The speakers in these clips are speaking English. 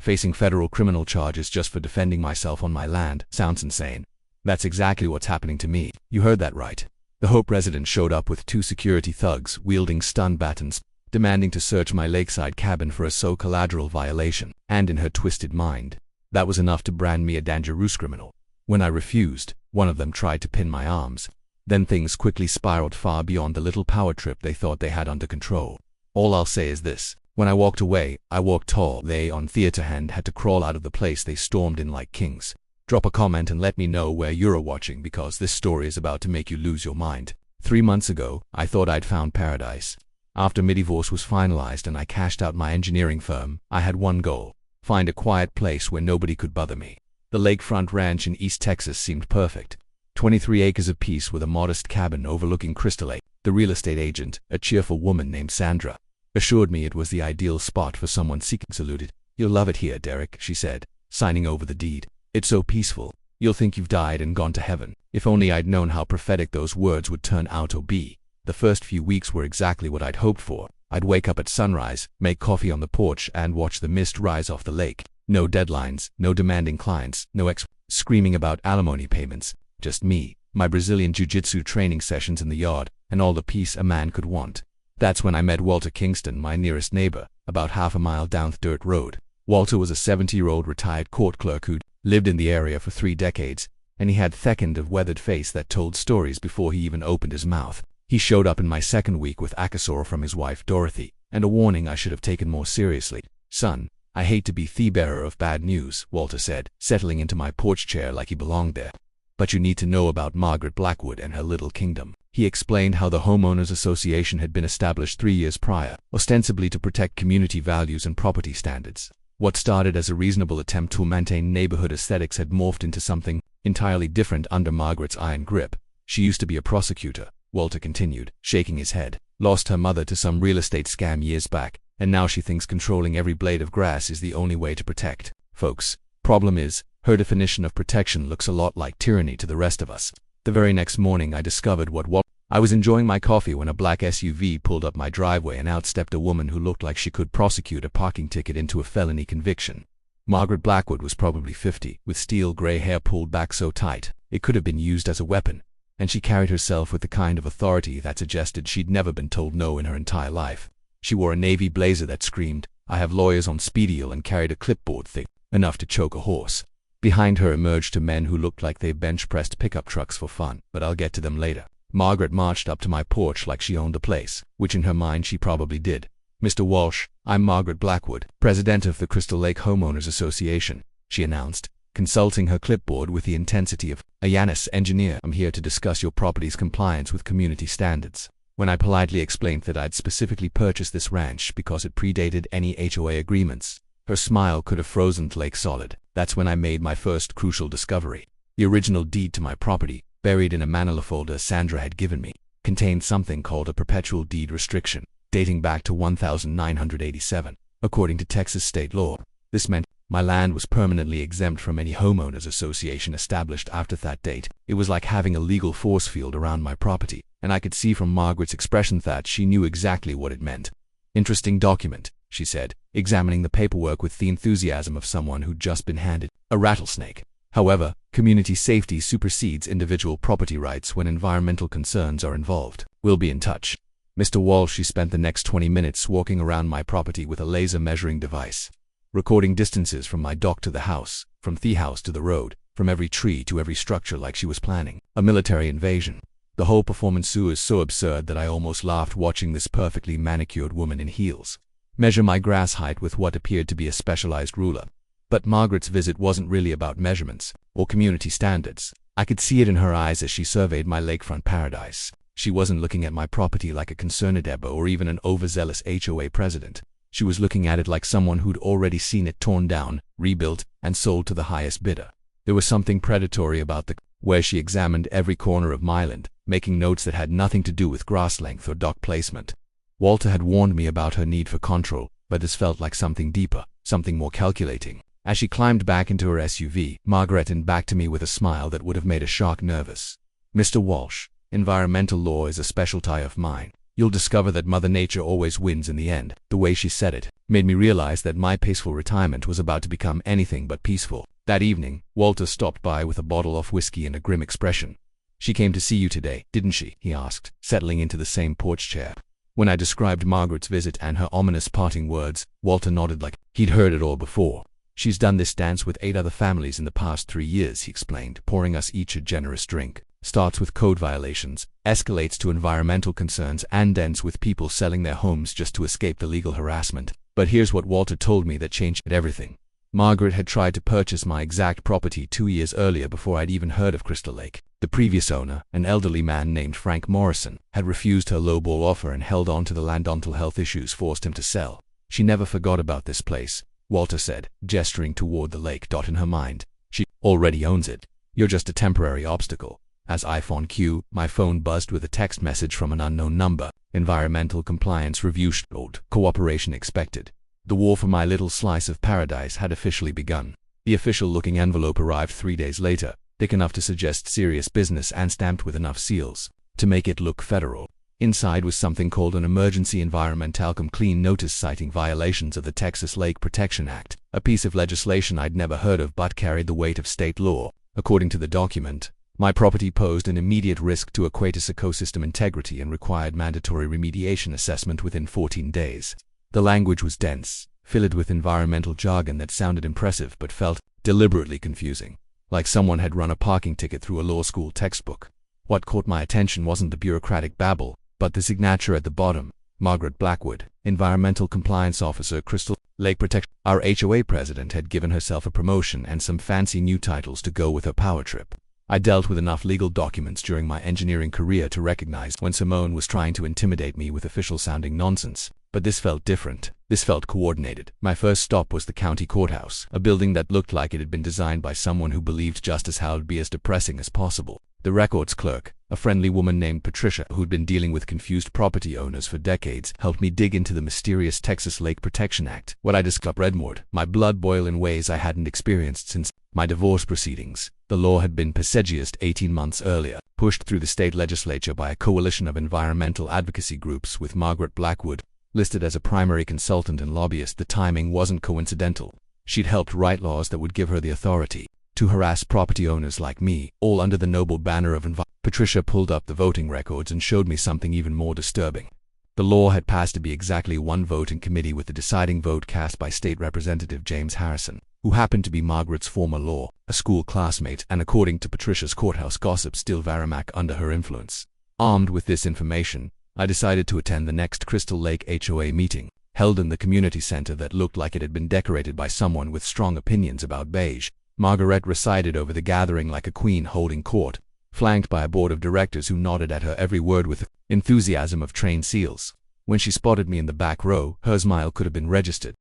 Facing federal criminal charges just for defending myself on my land sounds insane. That's exactly what's happening to me. You heard that right. The Hope resident showed up with 2 security thugs wielding stun batons, demanding to search my lakeside cabin for a collateral violation, and in her twisted mind, that was enough to brand me a dangerous criminal. When I refused, one of them tried to pin my arms. Then things quickly spiraled far beyond the little power trip they thought they had under control. All I'll say is this. When I walked away, I walked tall. They, on the other hand, had to crawl out of the place they stormed in like kings. Drop a comment and let me know where you're watching, because this story is about to make you lose your mind. 3 months ago, I thought I'd found paradise. After my divorce was finalized and I cashed out my engineering firm, I had one goal: find a quiet place where nobody could bother me. The Lakefront ranch in East Texas seemed perfect. 23 acres apiece with a modest cabin overlooking Crystal Lake. The real estate agent, a cheerful woman named Sandra, assured me it was the ideal spot for someone seeking saluted. "You'll love it here, Derek," she said, signing over the deed. "It's so peaceful. You'll think you've died and gone to heaven." If only I'd known how prophetic those words would turn out to be. The first few weeks were exactly what I'd hoped for. I'd wake up at sunrise, make coffee on the porch, and watch the mist rise off the lake. No deadlines, no demanding clients, no screaming about alimony payments. Just me, my Brazilian jiu-jitsu training sessions in the yard, and all the peace a man could want. That's when I met Walter Kingston, my nearest neighbor, about half a mile down the dirt road. Walter was a 70-year-old retired court clerk who'd lived in the area for 3 decades, and he had thick kind of weathered face that told stories before he even opened his mouth. He showed up in my second week with Akasor from his wife Dorothy, and a warning I should have taken more seriously. "Son, I hate to be the bearer of bad news," Walter said, settling into my porch chair like he belonged there. "But you need to know about Margaret Blackwood and her little kingdom." He explained how the Homeowners Association had been established 3 years prior, ostensibly to protect community values and property standards. What started as a reasonable attempt to maintain neighborhood aesthetics had morphed into something entirely different under Margaret's iron grip. "She used to be a prosecutor," Walter continued, shaking his head. "Lost her mother to some real estate scam years back, and now she thinks controlling every blade of grass is the only way to protect folks. Problem is, her definition of protection looks a lot like tyranny to the rest of us." The very next morning I discovered what I was enjoying my coffee when a black SUV pulled up my driveway and out stepped a woman who looked like she could prosecute a parking ticket into a felony conviction. Margaret Blackwood was probably 50, with steel gray hair pulled back so tight it could have been used as a weapon, and she carried herself with the kind of authority that suggested she'd never been told no in her entire life. She wore a navy blazer that screamed, "I have lawyers on speed dial," and carried a clipboard thick enough to choke a horse. Behind her emerged 2 men who looked like they bench-pressed pickup trucks for fun, but I'll get to them later. Margaret marched up to my porch like she owned the place, which in her mind she probably did. "Mr. Walsh, I'm Margaret Blackwood, president of the Crystal Lake Homeowners Association," she announced, consulting her clipboard with the intensity of a Yanis engineer. "I'm here to discuss your property's compliance with community standards." When I politely explained that I'd specifically purchased this ranch because it predated any HOA agreements, her smile could have frozen Lake solid. That's when I made my first crucial discovery. The original deed to my property, buried in a manila folder Sandra had given me, contained something called a perpetual deed restriction, dating back to 1987. According to Texas state law, this meant my land was permanently exempt from any homeowners association established after that date. It was like having a legal force field around my property, and I could see from Margaret's expression that she knew exactly what it meant. "Interesting document," she said, examining the paperwork with the enthusiasm of someone who'd just been handed a rattlesnake. "However, community safety supersedes individual property rights when environmental concerns are involved. We'll be in touch." Mr. Walsh. She spent the next 20 minutes walking around my property with a laser measuring device, recording distances from my dock to the house, from the house to the road, from every tree to every structure, like she was planning a military invasion. The whole performance was so absurd that I almost laughed watching this perfectly manicured woman in heels measure my grass height with what appeared to be a specialized ruler. But Margaret's visit wasn't really about measurements or community standards. I could see it in her eyes as she surveyed my lakefront paradise. She wasn't looking at my property like a concerned neighbor or even an overzealous HOA president. She was looking at it like someone who'd already seen it torn down, rebuilt, and sold to the highest bidder. There was something predatory about the where she examined every corner of my land, making notes that had nothing to do with grass length or dock placement. Walter had warned me about her need for control, but this felt like something deeper, something more calculating. As she climbed back into her SUV, Margaret turned back to me with a smile that would have made a shark nervous. "Mr. Walsh, environmental law is a specialty of mine. You'll discover that Mother Nature always wins in the end. The way she said it made me realize that my peaceful retirement was about to become anything but peaceful. That evening, Walter stopped by with a bottle of whiskey and a grim expression. "She came to see you today, didn't she?" he asked, settling into the same porch chair. When I described Margaret's visit and her ominous parting words, Walter nodded like he'd heard it all before. "She's done this dance with 8 other families in the past 3 years, he explained, pouring us each a generous drink. Starts with code violations, escalates to environmental concerns, and ends with people selling their homes just to escape the legal harassment. But here's what Walter told me that changed everything. Margaret had tried to purchase my exact property 2 years earlier before I'd even heard of Crystal Lake. The previous owner, an elderly man named Frank Morrison, had refused her lowball offer and held on to the land until health issues forced him to sell. She never forgot about this place, Walter said, gesturing toward the lake. In her mind, she already owns it. You're just a temporary obstacle. As iPhone Q, my phone buzzed with a text message from an unknown number. Environmental compliance review showed. Cooperation expected. The war for my little slice of paradise had officially begun. The official-looking envelope arrived 3 days later, thick enough to suggest serious business and stamped with enough seals to make it look federal. Inside was something called an Emergency Environmental Clean Notice citing violations of the Texas Lake Protection Act, a piece of legislation I'd never heard of but carried the weight of state law. According to the document, my property posed an immediate risk to Aquatis ecosystem integrity and required mandatory remediation assessment within 14 days. The language was dense, filled with environmental jargon that sounded impressive but felt deliberately confusing, like someone had run a parking ticket through a law school textbook. What caught my attention wasn't the bureaucratic babble, but the signature at the bottom: Margaret Blackwood, Environmental Compliance Officer, Crystal Lake Protection. Our HOA president had given herself a promotion and some fancy new titles to go with her power trip. I dealt with enough legal documents during my engineering career to recognize when Simone was trying to intimidate me with official-sounding nonsense. But this felt different. This felt coordinated. My first stop was the county courthouse, a building that looked like it had been designed by someone who believed justice would be as depressing as possible. The records clerk, a friendly woman named Patricia who'd been dealing with confused property owners for decades, helped me dig into the mysterious Texas Lake Protection Act. What I discovered redmoored my blood boil in ways I hadn't experienced since my divorce proceedings. The law had been passaged 18 months earlier, pushed through the state legislature by a coalition of environmental advocacy groups with Margaret Blackwood listed as a primary consultant and lobbyist. The timing wasn't coincidental. She'd helped write laws that would give her the authority to harass property owners like me, all under the noble banner of environment. Patricia pulled up the voting records and showed me something even more disturbing. The law had passed to be exactly 1 vote in committee, with the deciding vote cast by State Representative James Harrison, who happened to be Margaret's former a school classmate, and according to Patricia's courthouse gossip, still very much under her influence. Armed with this information, I decided to attend the next Crystal Lake HOA meeting, held in the community center that looked like it had been decorated by someone with strong opinions about beige. Margaret presided over the gathering like a queen holding court, flanked by a board of directors who nodded at her every word with the enthusiasm of trained seals. When she spotted me in the back row, her smile could have been registered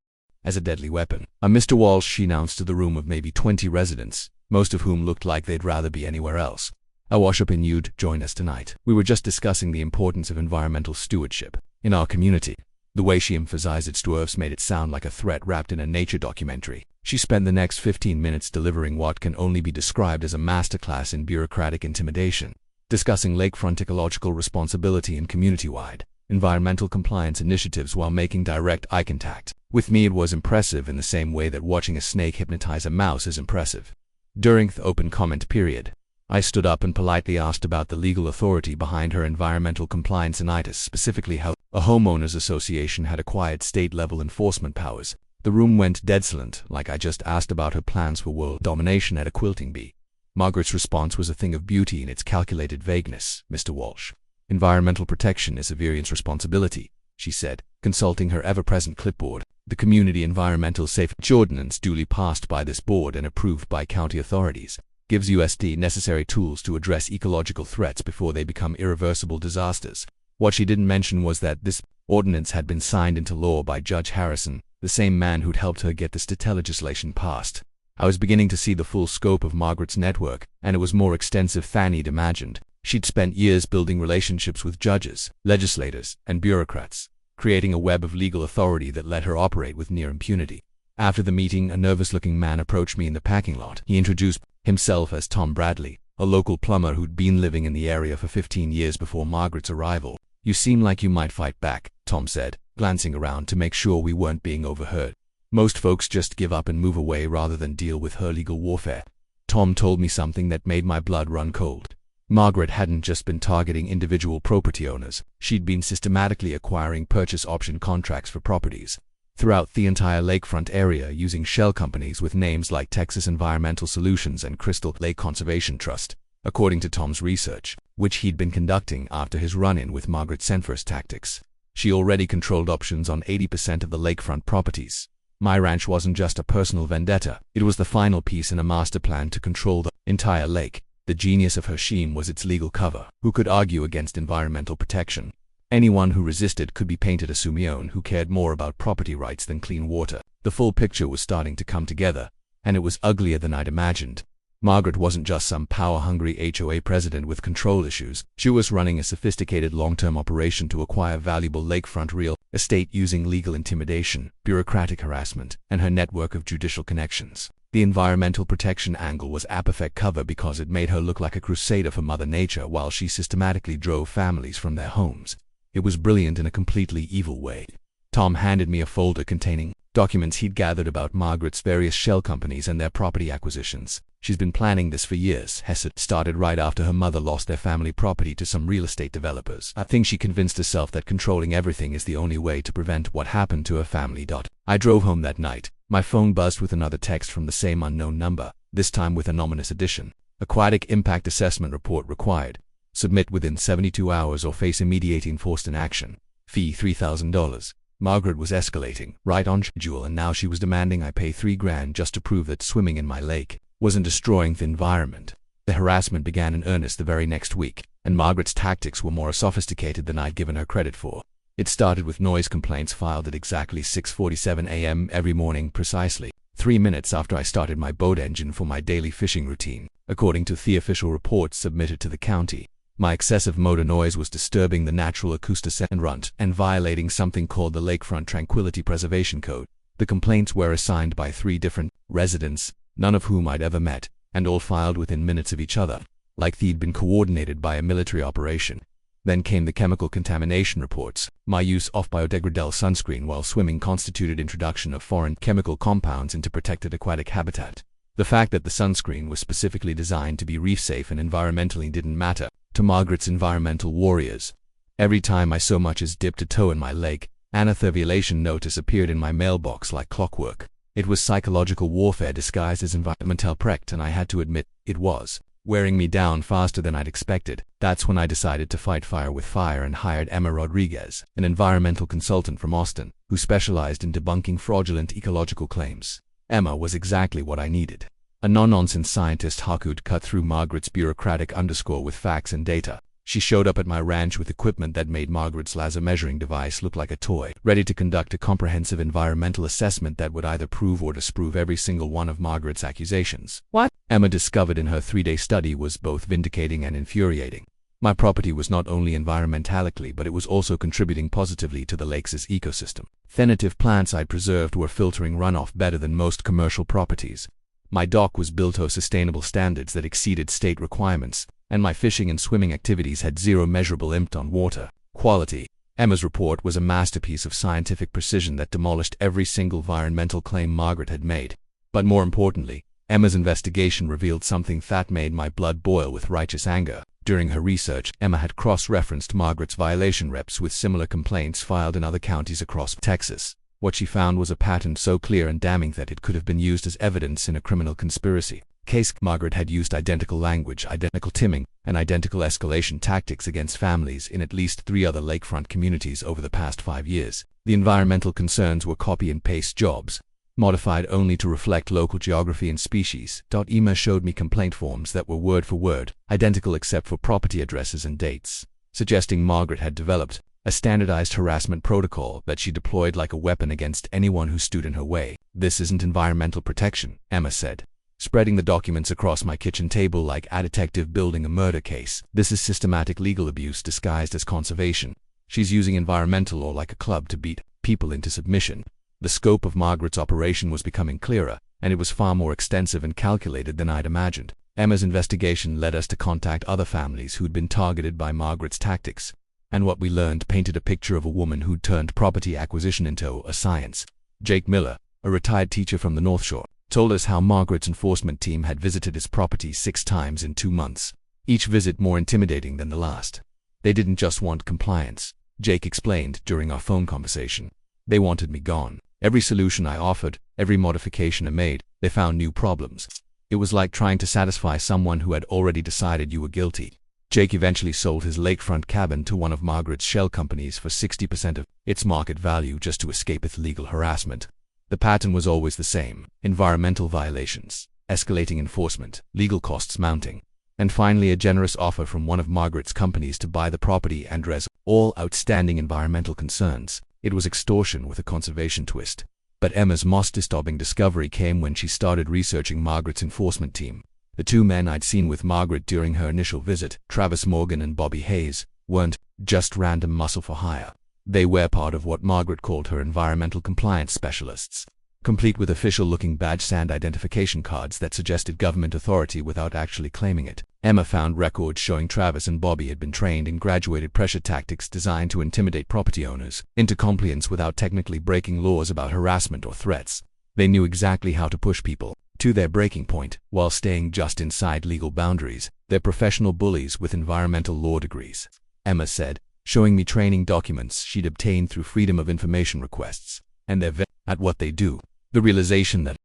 as a deadly weapon. Mr. Walsh," she announced to the room of maybe 20 residents, most of whom looked like they'd rather be anywhere else. "I wash up in you'd join us tonight. We were just discussing the importance of environmental stewardship in our community." The way she emphasized its dwarfs made it sound like a threat wrapped in a nature documentary. She spent the next 15 minutes delivering what can only be described as a masterclass in bureaucratic intimidation, discussing lakefront ecological responsibility and community-wide environmental compliance initiatives while making direct eye contact. With me, it was impressive in the same way that watching a snake hypnotize a mouse is impressive. During the open comment period, I stood up and politely asked about the legal authority behind her environmental compliance initis, specifically how a homeowners association had acquired state-level enforcement powers. The room went dead silent, like I just asked about her plans for world domination at a quilting bee. Margaret's response was a thing of beauty in its calculated vagueness. "Mr. Walsh, environmental protection is a variance responsibility," she said, consulting her ever-present clipboard. "The Community Environmental Safety Ordinance, duly passed by this board and approved by county authorities, gives USD necessary tools to address ecological threats before they become irreversible disasters." What she didn't mention was that this ordinance had been signed into law by Judge Harrison, the same man who'd helped her get the state legislation passed. I was beginning to see the full scope of Margaret's network, and it was more extensive than I'd imagined. She'd spent years building relationships with judges, legislators, and bureaucrats, creating a web of legal authority that let her operate with near impunity. After the meeting, a nervous-looking man approached me in the parking lot. He introduced himself as Tom Bradley, a local plumber who'd been living in the area for 15 years before Margaret's arrival. "You seem like you might fight back," Tom said, glancing around to make sure we weren't being overheard. "Most folks just give up and move away rather than deal with her legal warfare." Tom told me something that made my blood run cold. Margaret hadn't just been targeting individual property owners, she'd been systematically acquiring purchase option contracts for properties throughout the entire lakefront area using shell companies with names like Texas Environmental Solutions and Crystal Lake Conservation Trust. According to Tom's research, which he'd been conducting after his run-in with Margaret Senford's tactics, she already controlled options on 80% of the lakefront properties. My ranch wasn't just a personal vendetta, it was the final piece in a master plan to control the entire lake. The genius of her scheme was its legal cover. Who could argue against environmental protection? Anyone who resisted could be painted a Sumione who cared more about property rights than clean water. The full picture was starting to come together, and it was uglier than I'd imagined. Margaret wasn't just some power-hungry HOA president with control issues. She was running a sophisticated long-term operation to acquire valuable lakefront real estate using legal intimidation, bureaucratic harassment, and her network of judicial connections. The environmental protection angle was a perfect cover because it made her look like a crusader for Mother Nature while she systematically drove families from their homes. It was brilliant in a completely evil way. Tom handed me a folder containing documents he'd gathered about Margaret's various shell companies and their property acquisitions. "She's been planning this for years," Hesed started right after her mother lost their family property to some real estate developers. "I think she convinced herself that controlling everything is the only way to prevent what happened to her family." I drove home that night. My phone buzzed with another text from the same unknown number, this time with an ominous addition. "Aquatic Impact Assessment Report required. Submit within 72 hours or face immediate enforcement action. Fee $3,000. Margaret was escalating, right on schedule, and now she was demanding I pay $3,000 just to prove that swimming in my lake wasn't destroying the environment. The harassment began in earnest the very next week, and Margaret's tactics were more sophisticated than I'd given her credit for. It started with noise complaints filed at exactly 6:47 a.m. every morning precisely, 3 minutes after I started my boat engine for my daily fishing routine. According to the official reports submitted to the county, my excessive motor noise was disturbing the natural acoustic environment and violating something called the Lakefront Tranquility Preservation Code. The complaints were assigned by 3 different residents, none of whom I'd ever met, and all filed within minutes of each other, like they'd been coordinated by a military operation. Then came the chemical contamination reports. My use of biodegradable sunscreen while swimming constituted introduction of foreign chemical compounds into protected aquatic habitat. The fact that the sunscreen was specifically designed to be reef-safe and environmentally didn't matter to Margaret's environmental warriors. Every time I so much as dipped a toe in my lake, an violation notice appeared in my mailbox like clockwork. It was psychological warfare disguised as environmental protect, and I had to admit, it was wearing me down faster than I'd expected. That's when I decided to fight fire with fire and hired Emma Rodriguez, an environmental consultant from Austin, who specialized in debunking fraudulent ecological claims. Emma was exactly what I needed. A no-nonsense scientist who could cut through Margaret's bureaucratic underscore with facts and data. She showed up at my ranch with equipment that made Margaret's laser measuring device look like a toy, ready to conduct a comprehensive environmental assessment that would either prove or disprove every single one of Margaret's accusations. What Emma discovered in her 3-day study was both vindicating and infuriating. My property was not only environmentally, but it was also contributing positively to the lake's ecosystem. The native plants I'd preserved were filtering runoff better than most commercial properties. My dock was built to sustainable standards that exceeded state requirements, and my fishing and swimming activities had zero measurable impact on water quality. Emma's report was a masterpiece of scientific precision that demolished every single environmental claim Margaret had made. But more importantly, Emma's investigation revealed something that made my blood boil with righteous anger. During her research, Emma had cross-referenced Margaret's violation reps with similar complaints filed in other counties across Texas. What she found was a pattern so clear and damning that it could have been used as evidence in a criminal conspiracy case. Margaret had used identical language, identical timing, and identical escalation tactics against families in at least 3 other lakefront communities over the past 5 years. The environmental concerns were copy and paste jobs, modified only to reflect local geography and species. Emma showed me complaint forms that were word for word, identical except for property addresses and dates, suggesting Margaret had developed a standardized harassment protocol that she deployed like a weapon against anyone who stood in her way. "This isn't environmental protection," Emma said, spreading the documents across my kitchen table like a detective building a murder case. "This is systematic legal abuse disguised as conservation. She's using environmental law like a club to beat people into submission." The scope of Margaret's operation was becoming clearer, and it was far more extensive and calculated than I'd imagined. Emma's investigation led us to contact other families who'd been targeted by Margaret's tactics. And what we learned painted a picture of a woman who'd turned property acquisition into a science. Jake Miller, a retired teacher from the North Shore, told us how Margaret's enforcement team had visited his property 6 times in 2 months, each visit more intimidating than the last. They didn't just want compliance, Jake explained during our phone conversation. They wanted me gone. Every solution I offered, every modification I made, they found new problems. It was like trying to satisfy someone who had already decided you were guilty. Jake eventually sold his lakefront cabin to one of Margaret's shell companies for 60% of its market value just to escape its legal harassment. The pattern was always the same: environmental violations, escalating enforcement, legal costs mounting, and finally a generous offer from one of Margaret's companies to buy the property and address all outstanding environmental concerns. It was extortion with a conservation twist. But Emma's most disturbing discovery came when she started researching Margaret's enforcement team. The 2 men I'd seen with Margaret during her initial visit, Travis Morgan and Bobby Hayes, weren't just random muscle for hire. They were part of what Margaret called her environmental compliance specialists, complete with official-looking badge and identification cards that suggested government authority without actually claiming it. Emma found records showing Travis and Bobby had been trained in graduated pressure tactics designed to intimidate property owners into compliance without technically breaking laws about harassment or threats. They knew exactly how to push people to their breaking point while staying just inside legal boundaries. They're professional bullies with environmental law degrees, Emma said, showing me training documents she'd obtained through Freedom of Information requests, and they're at what they do. The realization that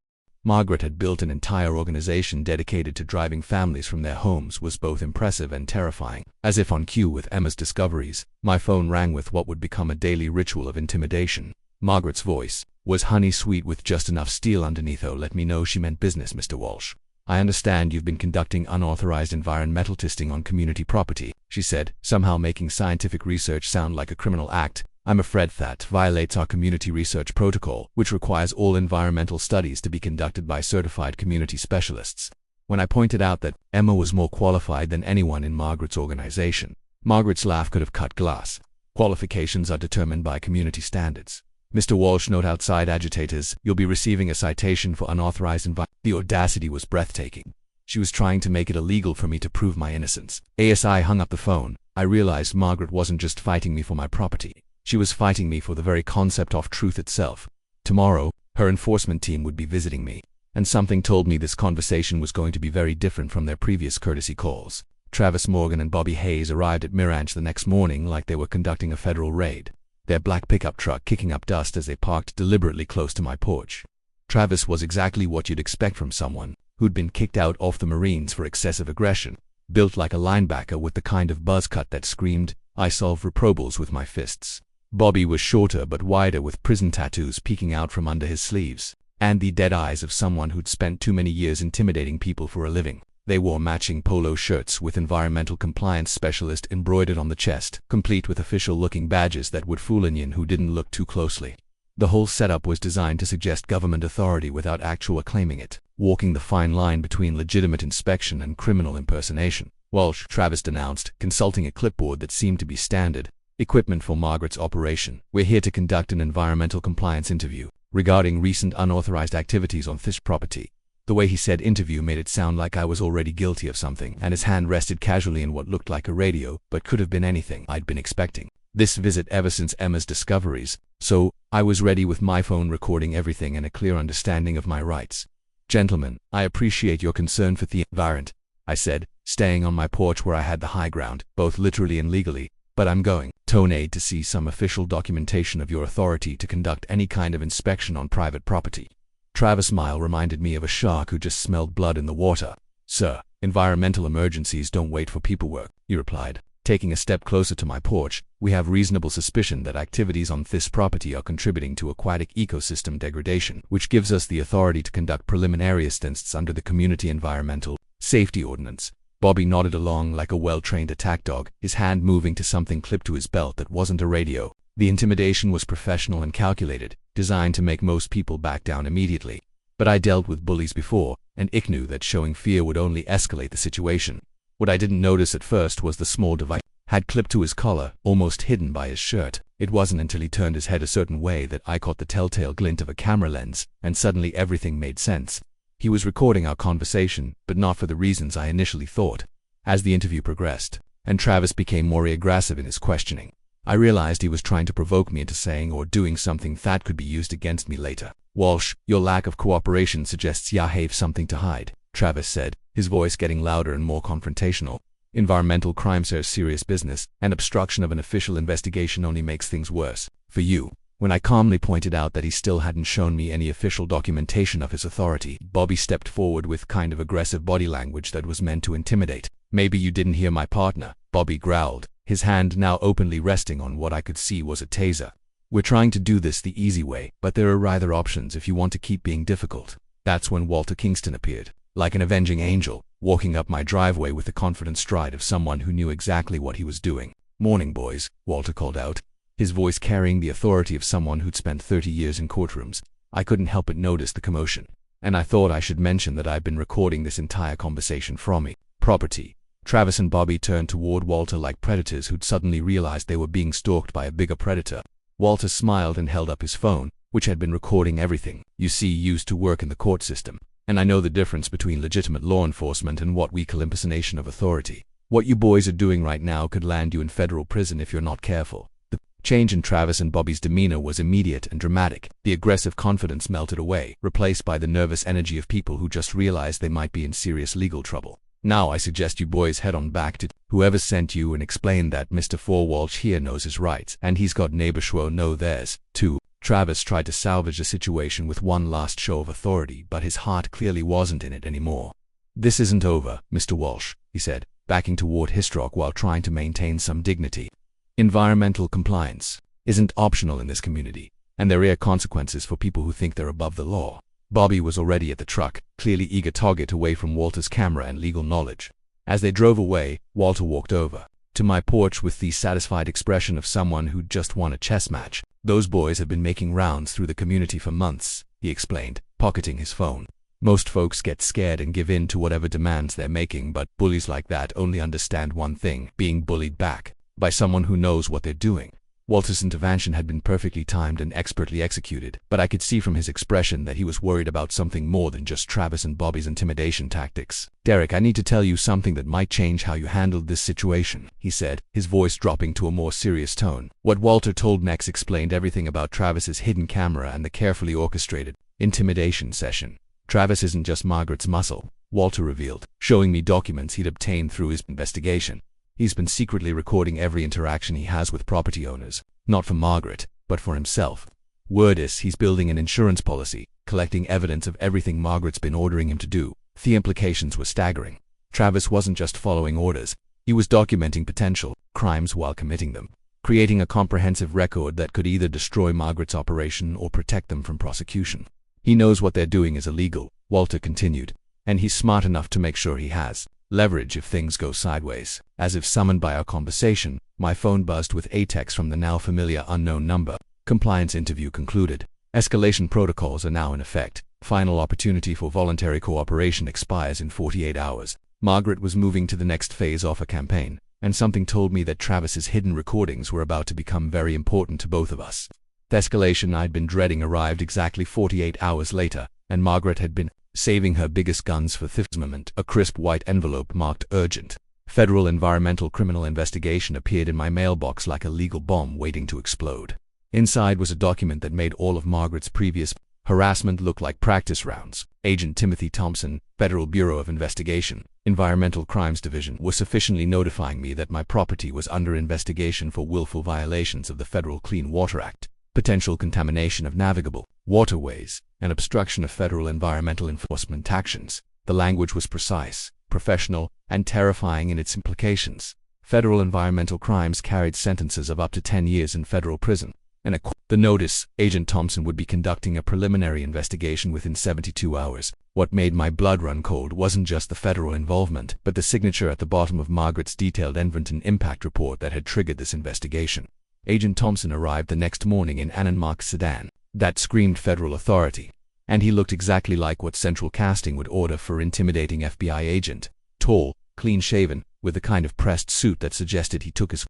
Margaret had built an entire organization dedicated to driving families from their homes was both impressive and terrifying. As if on cue with Emma's discoveries, my phone rang with what would become a daily ritual of intimidation. Margaret's voice was honey-sweet with just enough steel underneath. "Oh, let me know she meant business, Mr. Walsh. I understand you've been conducting unauthorized environmental testing on community property," she said, somehow making scientific research sound like a criminal act. "I'm afraid that violates our community research protocol, which requires all environmental studies to be conducted by certified community specialists." When I pointed out that Emma was more qualified than anyone in Margaret's organization, Margaret's laugh could have cut glass. "Qualifications are determined by community standards. Mr. Walsh, note outside agitators, you'll be receiving a citation for unauthorized The audacity was breathtaking. She was trying to make it illegal for me to prove my innocence. As I hung up the phone, I realized Margaret wasn't just fighting me for my property. She was fighting me for the very concept of truth itself. Tomorrow, her enforcement team would be visiting me, and something told me this conversation was going to be very different from their previous courtesy calls. Travis Morgan and Bobby Hayes arrived at Miranch the next morning like they were conducting a federal raid, their black pickup truck kicking up dust as they parked deliberately close to my porch. Travis was exactly what you'd expect from someone who'd been kicked out of the Marines for excessive aggression, built like a linebacker with the kind of buzz cut that screamed, "I solve reprobables with my fists." Bobby was shorter but wider with prison tattoos peeking out from under his sleeves, and the dead eyes of someone who'd spent too many years intimidating people for a living. They wore matching polo shirts with environmental compliance specialist embroidered on the chest, complete with official-looking badges that would fool anyone who didn't look too closely. The whole setup was designed to suggest government authority without actually claiming it, walking the fine line between legitimate inspection and criminal impersonation. "Walsh," Travis denounced, consulting a clipboard that seemed to be standard equipment for Margaret's operation, "we're here to conduct an environmental compliance interview regarding recent unauthorized activities on this property." The way he said interview made it sound like I was already guilty of something, and his hand rested casually in what looked like a radio, but could have been anything I'd been expecting this visit ever since Emma's discoveries, so I was ready with my phone recording everything and a clear understanding of my rights. "Gentlemen, I appreciate your concern for the environment," I said, staying on my porch where I had the high ground, both literally and legally, "but I'm going to see some official documentation of your authority to conduct any kind of inspection on private property." Travis' smile reminded me of a shark who just smelled blood in the water. "Sir, environmental emergencies don't wait for paperwork," he replied. Taking a step closer to my porch, "We have reasonable suspicion that activities on this property are contributing to aquatic ecosystem degradation, which gives us the authority to conduct preliminary tests under the Community Environmental Safety Ordinance." Bobby nodded along like a well-trained attack dog, his hand moving to something clipped to his belt that wasn't a radio. The intimidation was professional and calculated, designed to make most people back down immediately. But I dealt with bullies before, and I knew that showing fear would only escalate the situation. What I didn't notice at first was the small device had clipped to his collar, almost hidden by his shirt. It wasn't until he turned his head a certain way that I caught the telltale glint of a camera lens, and suddenly everything made sense. He was recording our conversation, but not for the reasons I initially thought. As the interview progressed, and Travis became more aggressive in his questioning. I realized he was trying to provoke me into saying or doing something that could be used against me later. "Walsh, your lack of cooperation suggests you have something to hide," Travis said, his voice getting louder and more confrontational. "Environmental crimes are serious business, and obstruction of an official investigation only makes things worse for you." When I calmly pointed out that he still hadn't shown me any official documentation of his authority, Bobby stepped forward with kind of aggressive body language that was meant to intimidate. "Maybe you didn't hear my partner," Bobby growled, his hand now openly resting on what I could see was a taser. "We're trying to do this the easy way, but there are other options if you want to keep being difficult." That's when Walter Kingston appeared, like an avenging angel, walking up my driveway with the confident stride of someone who knew exactly what he was doing. "Morning, boys," Walter called out, his voice carrying the authority of someone who'd spent 30 years in courtrooms. I couldn't help but notice the commotion, and I thought I should mention that I've been recording this entire conversation from my property. Travis and Bobby turned toward Walter like predators who'd suddenly realized they were being stalked by a bigger predator. Walter smiled and held up his phone, which had been recording everything. "You see, used to work in the court system, and I know the difference between legitimate law enforcement and what we call impersonation of authority. What you boys are doing right now could land you in federal prison if you're not careful." The change in Travis and Bobby's demeanor was immediate and dramatic. The aggressive confidence melted away, replaced by the nervous energy of people who just realized they might be in serious legal trouble. "Now I suggest you boys head on back to whoever sent you and explain that Mr. Walsh here knows his rights, and he's got neighbor Schwo know theirs, too." Travis tried to salvage the situation with one last show of authority, but his heart clearly wasn't in it anymore. "This isn't over, Mr. Walsh," he said, backing toward Histrock while trying to maintain some dignity. "Environmental compliance isn't optional in this community, and there are consequences for people who think they're above the law." Bobby was already at the truck, clearly eager to get away from Walter's camera and legal knowledge. As they drove away, Walter walked over to my porch with the satisfied expression of someone who'd just won a chess match. "Those boys have been making rounds through the community for months," he explained, pocketing his phone. "Most folks get scared and give in to whatever demands they're making, but bullies like that only understand one thing: being bullied back by someone who knows what they're doing." Walter's intervention had been perfectly timed and expertly executed, but I could see from his expression that he was worried about something more than just Travis and Bobby's intimidation tactics. "Derek, I need to tell you something that might change how you handled this situation," he said, his voice dropping to a more serious tone. What Walter told next explained everything about Travis's hidden camera and the carefully orchestrated intimidation session. "Travis isn't just Margaret's muscle," Walter revealed, showing me documents he'd obtained through his investigation. "He's been secretly recording every interaction he has with property owners, not for Margaret, but for himself. Word is he's building an insurance policy, collecting evidence of everything Margaret's been ordering him to do." The implications were staggering. Travis wasn't just following orders, he was documenting potential crimes while committing them, creating a comprehensive record that could either destroy Margaret's operation or protect them from prosecution. "He knows what they're doing is illegal," Walter continued, "and he's smart enough to make sure he has leverage if things go sideways." As if summoned by our conversation, my phone buzzed with a text from the now familiar unknown number. "Compliance interview concluded. Escalation protocols are now in effect. Final opportunity for voluntary cooperation expires in 48 hours. Margaret was moving to the next phase of her campaign, and something told me that Travis's hidden recordings were about to become very important to both of us. The escalation I'd been dreading arrived exactly 48 hours later, and Margaret had been saving her biggest guns for this moment. A crisp white envelope marked urgent Federal Environmental Criminal Investigation appeared in my mailbox like a legal bomb waiting to explode. Inside was a document that made all of Margaret's previous harassment look like practice rounds. Agent Timothy Thompson, Federal Bureau of Investigation, Environmental Crimes Division, was sufficiently notifying me that my property was under investigation for willful violations of the Federal Clean Water Act, potential contamination of navigable waterways, and obstruction of federal environmental enforcement actions. The language was precise, professional, and terrifying in its implications. Federal environmental crimes carried sentences of up to 10 years in federal prison. And the notice, Agent Thompson would be conducting a preliminary investigation within 72 hours. What made my blood run cold wasn't just the federal involvement, but the signature at the bottom of Margaret's detailed Environmental Impact Report that had triggered this investigation. Agent Thompson arrived the next morning in an unmarked sedan that screamed federal authority, and he looked exactly like what Central Casting would order for intimidating FBI agent. Tall, clean-shaven, with the kind of pressed suit that suggested he took his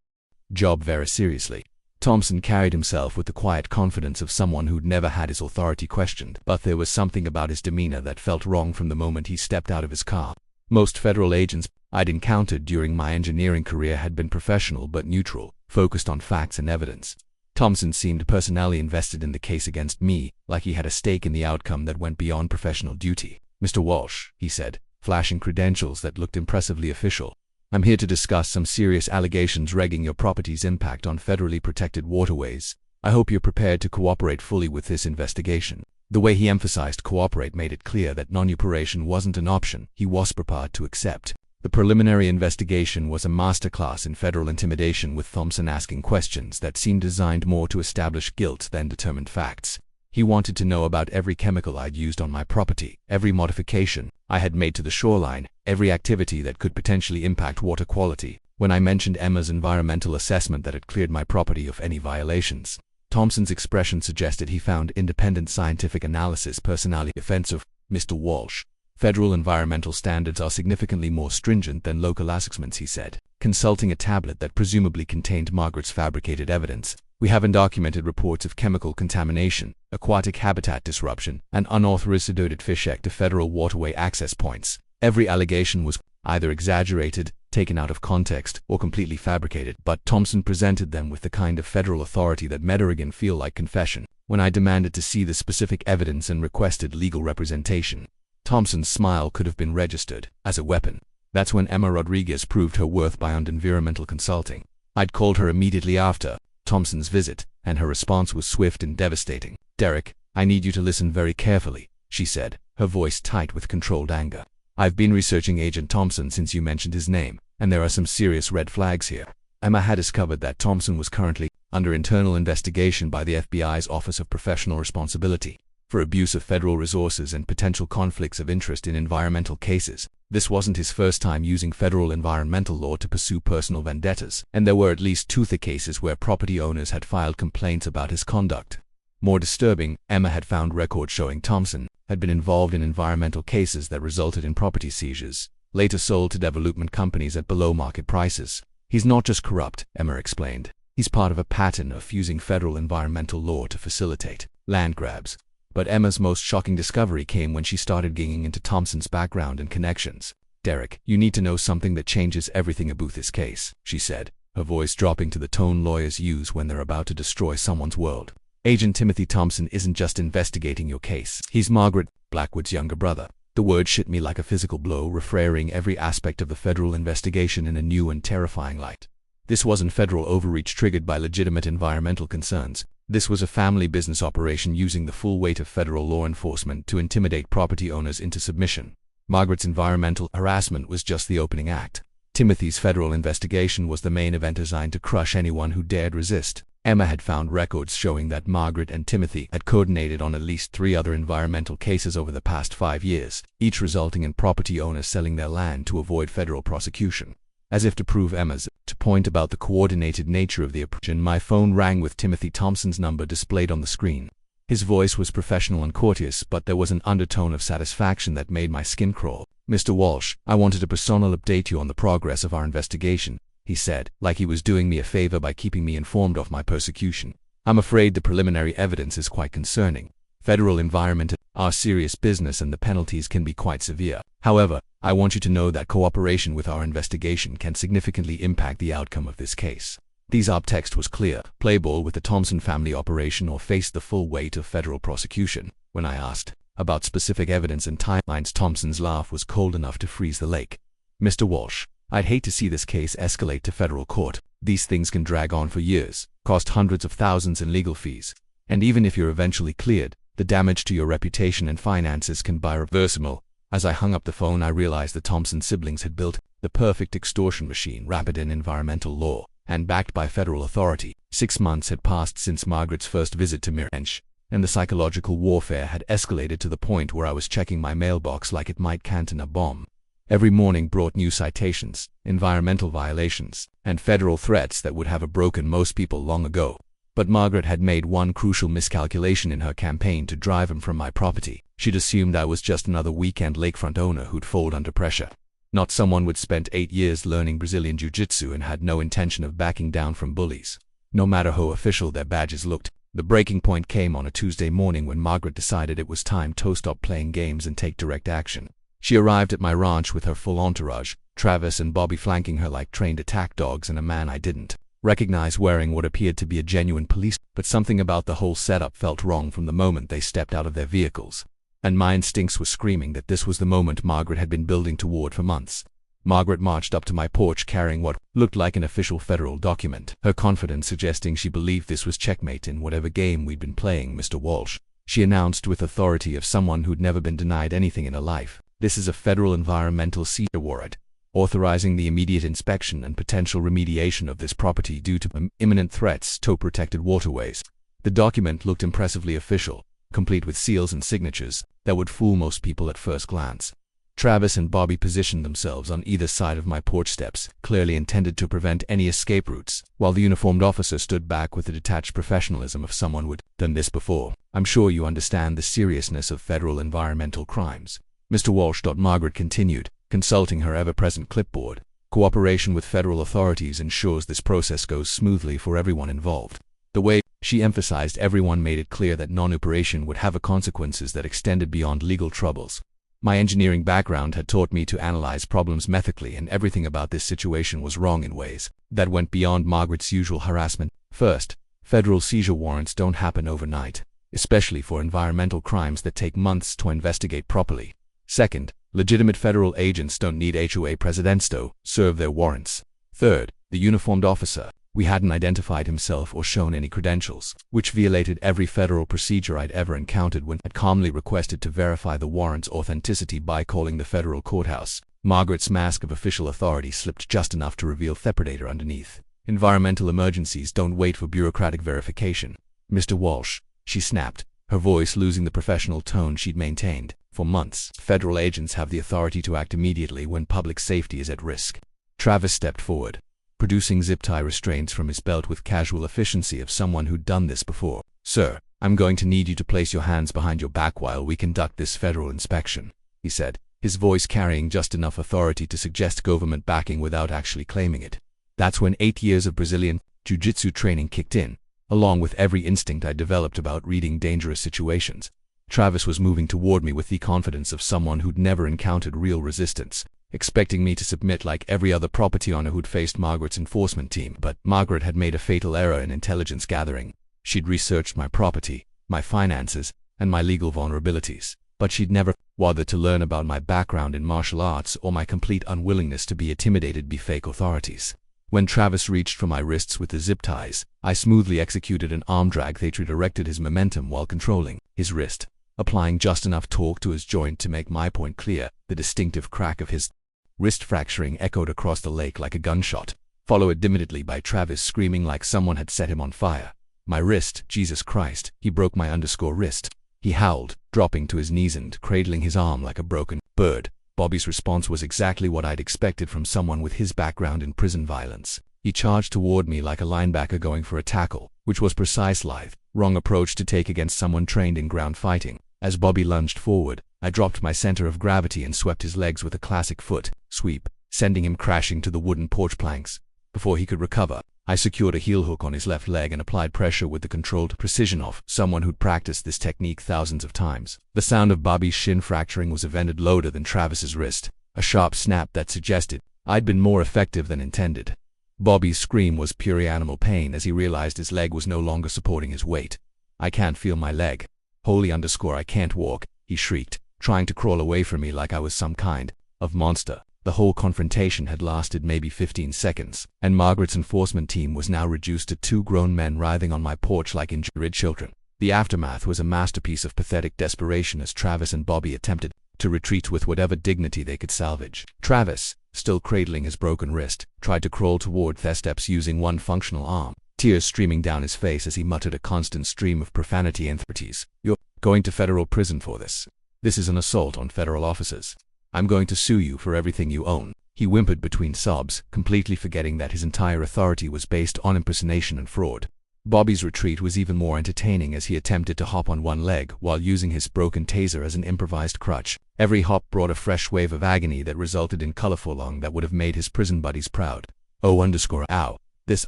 job very seriously. Thompson carried himself with the quiet confidence of someone who'd never had his authority questioned, but there was something about his demeanor that felt wrong from the moment he stepped out of his car. Most federal agents I'd encountered during my engineering career had been professional but neutral, focused on facts and evidence. Thompson seemed personally invested in the case against me, like he had a stake in the outcome that went beyond professional duty. "Mr. Walsh," he said, flashing credentials that looked impressively official, "I'm here to discuss some serious allegations regarding your property's impact on federally protected waterways. I hope you're prepared to cooperate fully with this investigation." The way he emphasized cooperate made it clear that non-cooperation wasn't an option he was prepared to accept. The preliminary investigation was a masterclass in federal intimidation, with Thompson asking questions that seemed designed more to establish guilt than determine facts. He wanted to know about every chemical I'd used on my property, every modification I had made to the shoreline, every activity that could potentially impact water quality. When I mentioned Emma's environmental assessment that had cleared my property of any violations, Thompson's expression suggested he found independent scientific analysis personally offensive. "Mr. Walsh, federal environmental standards are significantly more stringent than local assessments," he said, consulting a tablet that presumably contained Margaret's fabricated evidence. "We have undocumented reports of chemical contamination, aquatic habitat disruption, and unauthorized sedated fish to federal waterway access points. Every allegation was either exaggerated, taken out of context, or completely fabricated." But Thompson presented them with the kind of federal authority that made Oregon feel like confession. When I demanded to see the specific evidence and requested legal representation, Thompson's smile could have been registered as a weapon. That's when Emma Rodriguez proved her worth beyond environmental consulting. I'd called her immediately after Thompson's visit, and her response was swift and devastating. "Derek, I need you to listen very carefully," she said, her voice tight with controlled anger. "I've been researching Agent Thompson since you mentioned his name, and there are some serious red flags here." Emma had discovered that Thompson was currently under internal investigation by the FBI's Office of Professional Responsibility for abuse of federal resources and potential conflicts of interest in environmental cases. This wasn't his first time using federal environmental law to pursue personal vendettas, and there were at least two cases where property owners had filed complaints about his conduct. More disturbing, Emma had found records showing Thompson had been involved in environmental cases that resulted in property seizures, later sold to development companies at below-market prices. "He's not just corrupt," Emma explained. "He's part of a pattern of using federal environmental law to facilitate land grabs." But Emma's most shocking discovery came when she started digging into Thompson's background and connections. "Derek, you need to know something that changes everything about this case," she said, her voice dropping to the tone lawyers use when they're about to destroy someone's world. "Agent Timothy Thompson isn't just investigating your case. He's Margaret Blackwood's younger brother." The word hit me like a physical blow, refraying every aspect of the federal investigation in a new and terrifying light. This wasn't federal overreach triggered by legitimate environmental concerns. This was a family business operation using the full weight of federal law enforcement to intimidate property owners into submission. Margaret's environmental harassment was just the opening act. Timothy's federal investigation was the main event designed to crush anyone who dared resist. Emma had found records showing that Margaret and Timothy had coordinated on at least 3 other environmental cases over the past 5 years, each resulting in property owners selling their land to avoid federal prosecution. As if to prove Emma's point about the coordinated nature of the approach, my phone rang with Timothy Thompson's number displayed on the screen. His voice was professional and courteous, but there was an undertone of satisfaction that made my skin crawl. "Mr. Walsh, I wanted to personally update you on the progress of our investigation," he said, like he was doing me a favor by keeping me informed of my persecution. "I'm afraid the preliminary evidence is quite concerning. Federal environment are serious business and the penalties can be quite severe. However, I want you to know that cooperation with our investigation can significantly impact the outcome of this case." These text was clear: play ball with the Thompson family operation or face the full weight of federal prosecution. When I asked about specific evidence and timelines, Thompson's laugh was cold enough to freeze the lake. "Mr. Walsh, I'd hate to see this case escalate to federal court. These things can drag on for years, cost hundreds of thousands in legal fees, and even if you're eventually cleared, the damage to your reputation and finances can be irreversible." As I hung up the phone, I realized the Thompson siblings had built the perfect extortion machine, wrapped in environmental law and backed by federal authority. 6 months had passed since Margaret's first visit to Mirage, and the psychological warfare had escalated to the point where I was checking my mailbox like it might contain a bomb. Every morning brought new citations, environmental violations, and federal threats that would have broken most people long ago. But Margaret had made one crucial miscalculation in her campaign to drive him from my property. She'd assumed I was just another weekend lakefront owner who'd fold under pressure, not someone who'd spent 8 years learning Brazilian jiu-jitsu and had no intention of backing down from bullies, no matter how official their badges looked. The breaking point came on a Tuesday morning when Margaret decided it was time to stop playing games and take direct action. She arrived at my ranch with her full entourage, Travis and Bobby flanking her like trained attack dogs, and a man I didn't recognize wearing what appeared to be a genuine police. But something about the whole setup felt wrong from the moment they stepped out of their vehicles. And my instincts were screaming that this was the moment Margaret had been building toward for months. Margaret marched up to my porch carrying what looked like an official federal document, her confidence suggesting she believed this was checkmate in whatever game we'd been playing. "Mr. Walsh," she announced with authority of someone who'd never been denied anything in her life, "this is a federal environmental seizure warrant, authorizing the immediate inspection and potential remediation of this property due to imminent threats to protected waterways." The document looked impressively official, complete with seals and signatures that would fool most people at first glance. Travis and Bobby positioned themselves on either side of my porch steps, clearly intended to prevent any escape routes, while the uniformed officer stood back with the detached professionalism of someone who'd done this before. "I'm sure you understand the seriousness of federal environmental crimes, Mr. Walsh." Margaret continued, consulting her ever-present clipboard. "Cooperation with federal authorities ensures this process goes smoothly for everyone involved." The way she emphasized everyone made it clear that non-operation would have consequences that extended beyond legal troubles. My engineering background had taught me to analyze problems methodically, and everything about this situation was wrong in ways that went beyond Margaret's usual harassment. First, federal seizure warrants don't happen overnight, especially for environmental crimes that take months to investigate properly. Second, legitimate federal agents don't need HOA presidents to serve their warrants. Third, the uniformed officer, we hadn't identified himself or shown any credentials, which violated every federal procedure I'd ever encountered when I'd calmly requested to verify the warrant's authenticity by calling the federal courthouse. Margaret's mask of official authority slipped just enough to reveal the predator underneath. "Environmental emergencies don't wait for bureaucratic verification, Mr. Walsh," she snapped, her voice losing the professional tone she'd maintained for months. "Federal agents have the authority to act immediately when public safety is at risk." Travis stepped forward, producing zip-tie restraints from his belt with casual efficiency of someone who'd done this before. "Sir, I'm going to need you to place your hands behind your back while we conduct this federal inspection," he said, his voice carrying just enough authority to suggest government backing without actually claiming it. That's when 8 years of Brazilian jiu-jitsu training kicked in, along with every instinct I developed about reading dangerous situations. Travis was moving toward me with the confidence of someone who'd never encountered real resistance, expecting me to submit like every other property owner who'd faced Margaret's enforcement team. But Margaret had made a fatal error in intelligence gathering. She'd researched my property, my finances, and my legal vulnerabilities, but she'd never bothered to learn about my background in martial arts or my complete unwillingness to be intimidated by fake authorities. When Travis reached for my wrists with the zip ties, I smoothly executed an arm drag that redirected his momentum while controlling his wrist, applying just enough torque to his joint to make my point clear. The distinctive crack of his wrist fracturing echoed across the lake like a gunshot, followed immediately by Travis screaming like someone had set him on fire. "My wrist, Jesus Christ, he broke my wrist," he howled, dropping to his knees and cradling his arm like a broken bird. Bobby's response was exactly what I'd expected from someone with his background in prison violence. He charged toward me like a linebacker going for a tackle, which was precise, lithe, wrong approach to take against someone trained in ground fighting. As Bobby lunged forward, I dropped my center of gravity and swept his legs with a classic foot sweep, sending him crashing to the wooden porch planks. Before he could recover, I secured a heel hook on his left leg and applied pressure with the controlled precision of someone who'd practiced this technique thousands of times. The sound of Bobby's shin fracturing was even louder than Travis's wrist, a sharp snap that suggested I'd been more effective than intended. Bobby's scream was pure animal pain as he realized his leg was no longer supporting his weight. "I can't feel my leg. I can't walk," he shrieked, trying to crawl away from me like I was some kind of monster. The whole confrontation had lasted maybe 15 seconds, and Margaret's enforcement team was now reduced to 2 grown men writhing on my porch like injured children. The aftermath was a masterpiece of pathetic desperation as Travis and Bobby attempted to retreat with whatever dignity they could salvage. Travis, still cradling his broken wrist, tried to crawl toward the steps using one functional arm, tears streaming down his face as he muttered a constant stream of profanity and threats. "You're going to federal prison for this. This is an assault on federal officers. I'm going to sue you for everything you own," he whimpered between sobs, completely forgetting that his entire authority was based on impersonation and fraud. Bobby's retreat was even more entertaining as he attempted to hop on one leg while using his broken taser as an improvised crutch. Every hop brought a fresh wave of agony that resulted in colorful lung that would have made his prison buddies proud. "Ow. This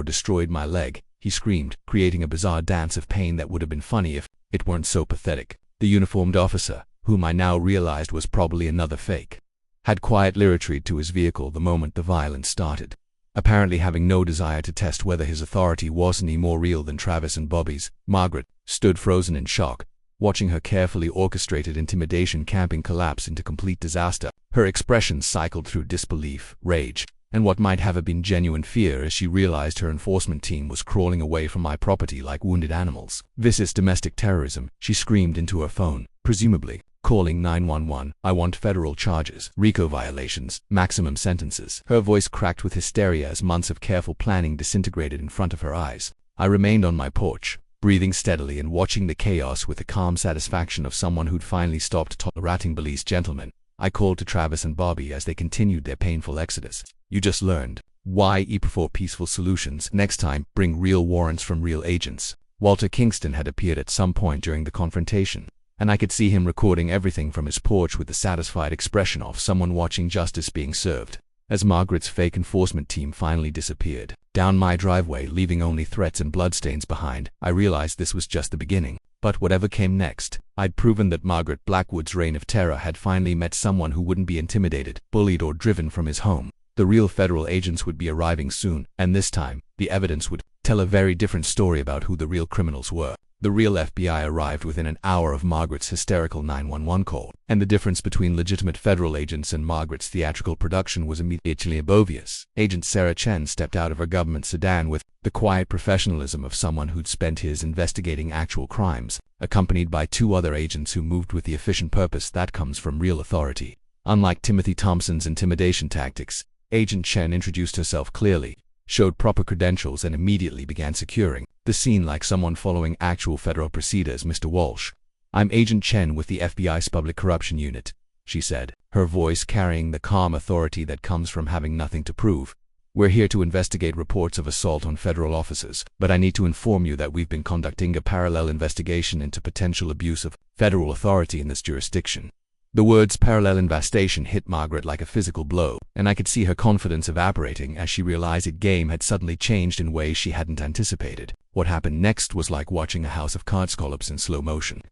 destroyed my leg," he screamed, creating a bizarre dance of pain that would have been funny if it weren't so pathetic. The uniformed officer, whom I now realized was probably another fake, had quietly retreated to his vehicle the moment the violence started, apparently having no desire to test whether his authority was any more real than Travis and Bobby's. Margaret stood frozen in shock, watching her carefully orchestrated intimidation campaign collapse into complete disaster. Her expressions cycled through disbelief, rage, and what might have been genuine fear as she realized her enforcement team was crawling away from my property like wounded animals. "This is domestic terrorism," she screamed into her phone, presumably calling 911. "I want federal charges, RICO violations, maximum sentences." Her voice cracked with hysteria as months of careful planning disintegrated in front of her eyes. I remained on my porch, breathing steadily and watching the chaos with the calm satisfaction of someone who'd finally stopped tolerating police gentlemen. I called to Travis and Bobby as they continued their painful exodus. "You just learned why I prefer peaceful solutions. Next time, bring real warrants from real agents." Walter Kingston had appeared at some point during the confrontation, and I could see him recording everything from his porch with the satisfied expression of someone watching justice being served. As Margaret's fake enforcement team finally disappeared down my driveway, leaving only threats and bloodstains behind, I realized this was just the beginning. But whatever came next, I'd proven that Margaret Blackwood's reign of terror had finally met someone who wouldn't be intimidated, bullied, or driven from his home. The real federal agents would be arriving soon, and this time, the evidence would tell a very different story about who the real criminals were. The real FBI arrived within an hour of Margaret's hysterical 911 call, and the difference between legitimate federal agents and Margaret's theatrical production was immediately obvious. Agent Sarah Chen stepped out of her government sedan with the quiet professionalism of someone who'd spent years investigating actual crimes, accompanied by two other agents who moved with the efficient purpose that comes from real authority. Unlike Timothy Thompson's intimidation tactics, Agent Chen introduced herself clearly, showed proper credentials, and immediately began securing the scene like someone following actual federal procedures. "Mr. Walsh, I'm Agent Chen with the FBI's Public Corruption Unit," she said, her voice carrying the calm authority that comes from having nothing to prove. "We're here to investigate reports of assault on federal officers, but I need to inform you that we've been conducting a parallel investigation into potential abuse of federal authority in this jurisdiction." The words "parallel investigation" hit Margaret like a physical blow, and I could see her confidence evaporating as she realized the game had suddenly changed in ways she hadn't anticipated. What happened next was like watching a house of cards collapse in slow motion.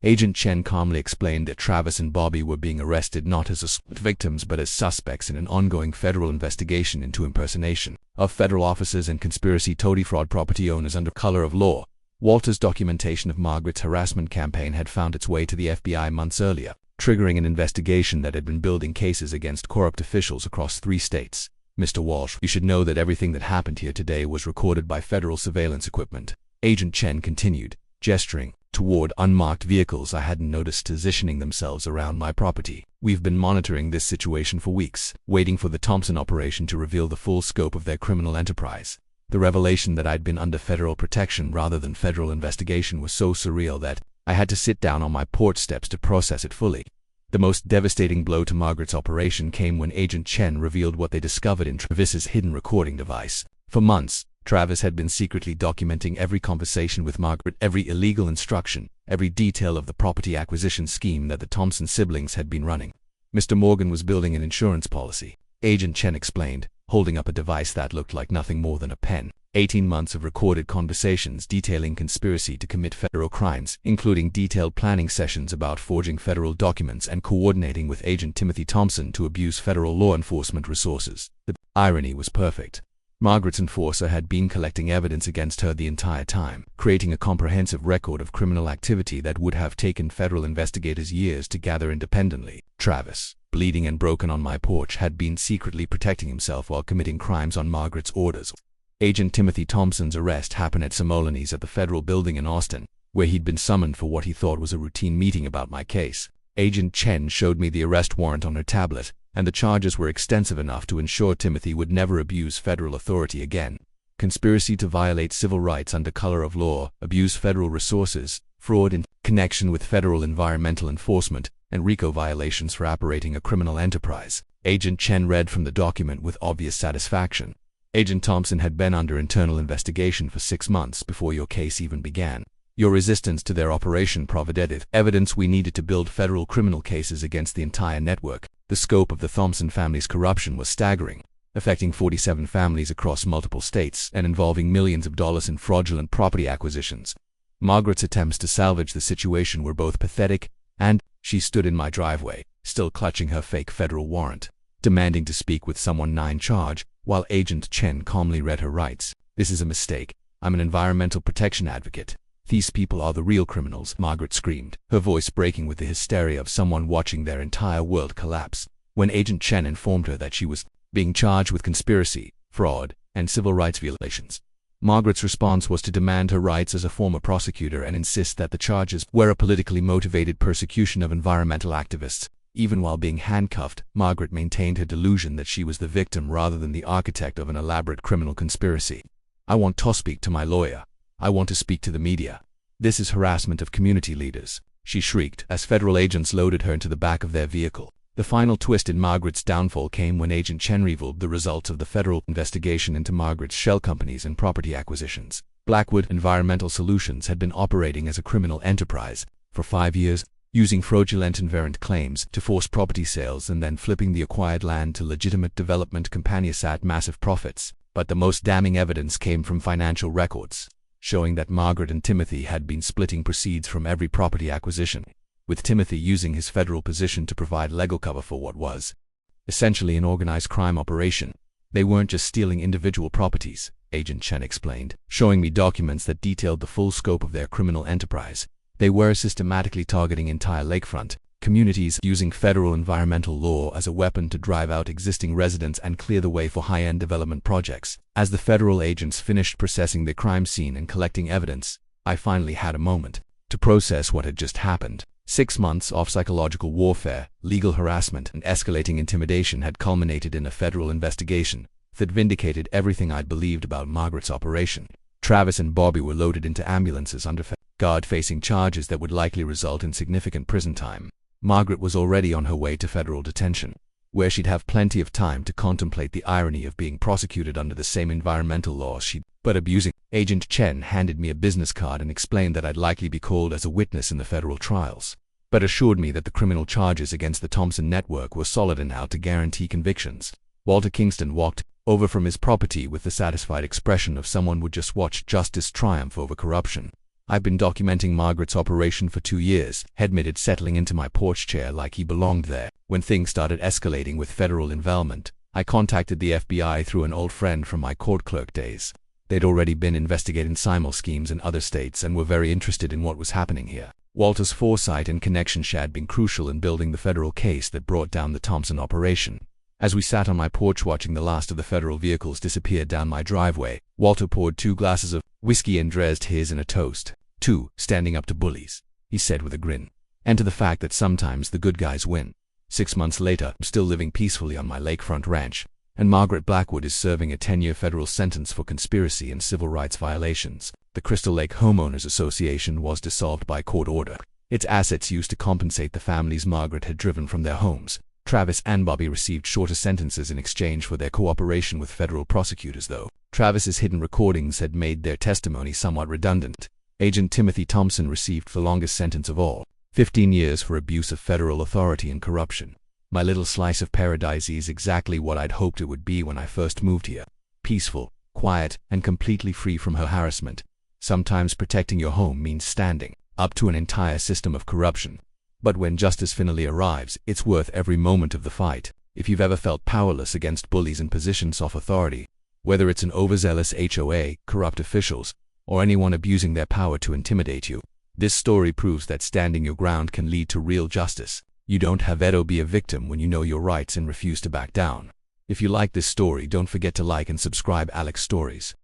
Agent Chen calmly explained that Travis and Bobby were being arrested not as victims but as suspects in an ongoing federal investigation into impersonation of federal officers and conspiracy to defraud property owners under color of law. Walter's documentation of Margaret's harassment campaign had found its way to the FBI months earlier, triggering an investigation that had been building cases against corrupt officials across 3 states. "Mr. Walsh, you should know that everything that happened here today was recorded by federal surveillance equipment," Agent Chen continued, gesturing toward unmarked vehicles I hadn't noticed positioning themselves around my property. "We've been monitoring this situation for weeks, waiting for the Thompson operation to reveal the full scope of their criminal enterprise. The revelation that I'd been under federal protection rather than federal investigation was so surreal that I had to sit down on my porch steps to process it fully." The most devastating blow to Margaret's operation came when Agent Chen revealed what they discovered in Travis's hidden recording device. For months, Travis had been secretly documenting every conversation with Margaret, every illegal instruction, every detail of the property acquisition scheme that the Thompson siblings had been running. "Mr. Morgan was building an insurance policy," Agent Chen explained, holding up a device that looked like nothing more than a pen. 18 months of recorded conversations detailing conspiracy to commit federal crimes, including detailed planning sessions about forging federal documents and coordinating with Agent Timothy Thompson to abuse federal law enforcement resources. The irony was perfect. Margaret's enforcer had been collecting evidence against her the entire time, creating a comprehensive record of criminal activity that would have taken federal investigators years to gather independently. Travis, bleeding and broken on my porch, had been secretly protecting himself while committing crimes on Margaret's orders. Agent Timothy Thompson's arrest happened at Simolini's at the federal building in Austin, where he'd been summoned for what he thought was a routine meeting about my case. Agent Chen showed me the arrest warrant on her tablet, and the charges were extensive enough to ensure Timothy would never abuse federal authority again. Conspiracy to violate civil rights under color of law, abuse federal resources, fraud in connection with federal environmental enforcement, and RICO violations for operating a criminal enterprise. Agent Chen read from the document with obvious satisfaction. "Agent Thompson had been under internal investigation for 6 months before your case even began. Your resistance to their operation provided evidence we needed to build federal criminal cases against the entire network." The scope of the Thompson family's corruption was staggering, affecting 47 families across multiple states and involving millions of dollars in fraudulent property acquisitions. Margaret's attempts to salvage the situation were both pathetic and She stood in my driveway, still clutching her fake federal warrant, demanding to speak with someone in charge, while Agent Chen calmly read her rights. "This is a mistake. I'm an environmental protection advocate. These people are the real criminals," Margaret screamed, her voice breaking with the hysteria of someone watching their entire world collapse. When Agent Chen informed her that she was being charged with conspiracy, fraud, and civil rights violations, Margaret's response was to demand her rights as a former prosecutor and insist that the charges were a politically motivated persecution of environmental activists. Even while being handcuffed, Margaret maintained her delusion that she was the victim rather than the architect of an elaborate criminal conspiracy. "I want to speak to my lawyer. I want to speak to the media. This is harassment of community leaders," she shrieked as federal agents loaded her into the back of their vehicle. The final twist in Margaret's downfall came when Agent Chen revealed the results of the federal investigation into Margaret's shell companies and property acquisitions. Blackwood Environmental Solutions had been operating as a criminal enterprise for 5 years, using fraudulent and variant claims to force property sales and then flipping the acquired land to legitimate development companies at massive profits. But the most damning evidence came from financial records, showing that Margaret and Timothy had been splitting proceeds from every property acquisition, with Timothy using his federal position to provide legal cover for what was essentially an organized crime operation. "They weren't just stealing individual properties," Agent Chen explained, showing me documents that detailed the full scope of their criminal enterprise. "They were systematically targeting entire lakefront communities, using federal environmental law as a weapon to drive out existing residents and clear the way for high-end development projects." As the federal agents finished processing the crime scene and collecting evidence, I finally had a moment to process what had just happened. 6 months of psychological warfare, legal harassment, and escalating intimidation had culminated in a federal investigation that vindicated everything I'd believed about Margaret's operation. Travis and Bobby were loaded into ambulances under guard facing charges that would likely result in significant prison time. Margaret was already on her way to federal detention, where she'd have plenty of time to contemplate the irony of being prosecuted under the same environmental laws she'd been abusing. Agent Chen handed me a business card and explained that I'd likely be called as a witness in the federal trials, but assured me that the criminal charges against the Thompson network were solid enough to guarantee convictions. Walter Kingston walked over from his property with the satisfied expression of someone who just watched justice triumph over corruption. "I've been documenting Margaret's operation for 2 years," he admitted, settling into my porch chair like he belonged there. "When things started escalating with federal involvement, I contacted the FBI through an old friend from my court clerk days. They'd already been investigating simul schemes in other states and were very interested in what was happening here." Walter's foresight and connections had been crucial in building the federal case that brought down the Thompson operation. As we sat on my porch watching the last of the federal vehicles disappear down my driveway, Walter poured 2 glasses of whiskey and dressed his in a toast. "To standing up to bullies," he said with a grin, "and to the fact that sometimes the good guys win." 6 months later, I'm still living peacefully on my lakefront ranch, and Margaret Blackwood is serving a 10-year federal sentence for conspiracy and civil rights violations. The Crystal Lake Homeowners Association was dissolved by court order, its assets used to compensate the families Margaret had driven from their homes. Travis and Bobby received shorter sentences in exchange for their cooperation with federal prosecutors, though Travis's hidden recordings had made their testimony somewhat redundant. Agent Timothy Thompson received the longest sentence of all, 15 years for abuse of federal authority and corruption. My little slice of paradise is exactly what I'd hoped it would be when I first moved here. Peaceful, quiet, and completely free from harassment. Sometimes protecting your home means standing up to an entire system of corruption. But when justice finally arrives, it's worth every moment of the fight. If you've ever felt powerless against bullies in positions of authority, whether it's an overzealous HOA, corrupt officials, or anyone abusing their power to intimidate you, this story proves that standing your ground can lead to real justice. You don't have to be a victim when you know your rights and refuse to back down. If you like this story, don't forget to like and subscribe Alex Stories.